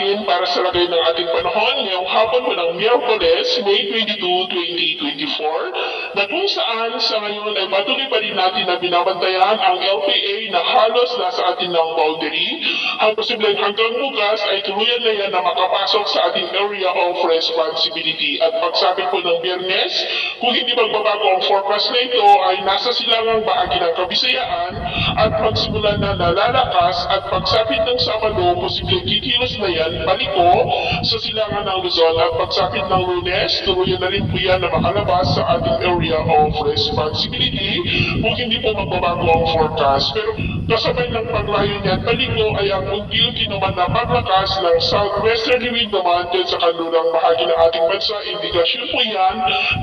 natin para sa lagay ng ating panahon ngayong hapon mo ng Miyerkules, May 22, 2024 na kung saan sa ngayon ay patuloy pa rin natin na binabantayan ang LPA na halos nasa atin ng boundary. Ang posibleng hanggang bukas ay tuluyan na yan na makapasok sa ating area of responsibility. At pagsapit po ng Biyernes, kung hindi magbabago ang forecast na ito ay nasa silangang bahagi ng Kabisayaan at magsimula na lalakas at pagsapit ng Sabado, posibleng kikilos na yan paliko sa silangan ng Luzon at pagsapit ng Lunes, tuluyan na rin po yan na makalabas sa ating area of responsibility kung hindi po magbabago ang forecast. Pero kasabay ng paglayo niyan paliko ay ang unti-unti naman na paglakas ng southwesterly wind naman dyan sa kanlurang bahagi ng ating bansa. Indikasyon po yan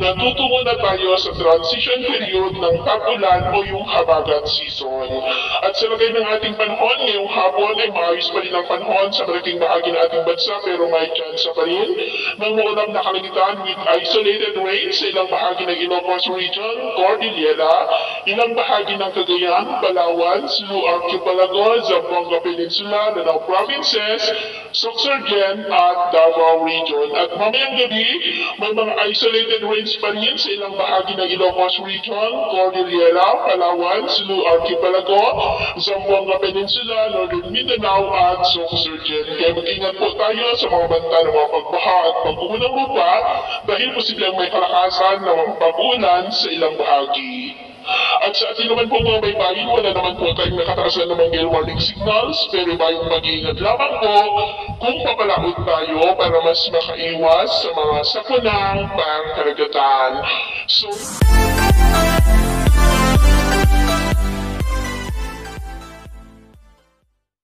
na tutungo na tayo sa transition period ng tag-ulan o yung habagat season. At sa lagay ng ating panahon, ngayong hapon ay maayos pa rin ang panahon sa malaking bahagi ng ating bansa pero may chance pa rin ng maulap na kalangitan with isolated rain sa ilang bahagi ng Ilocos Region, Cordillera, ilang bahagi ng Cagayan, Palawan, Sulu Archipelago, Zamboanga Peninsula, Lanao Provinces, Sorsogon at Davao Region. At mamayang gabi, may mga isolated rains pa rin sa ilang bahagi ng Ilocos Region, Cordillera, Palawan, Sulu Archipelago, Zamboanga Peninsula, Northern Mindanao at Sorsogon. Kaya mag-ingat po tayo sa mga banta ng mga pagbaha at pagkuho ng lupa dahil posibleng may kalakasan na mga pag-ulan sa ilang bahagi. At sa atin naman po mga baybayin, wala naman po tayong nakataasan ng mga gale warning signals pero bayong mag-iingat lamang po kung papalaot tayo para mas makaiwas sa mga sakunang pangkaragatan. So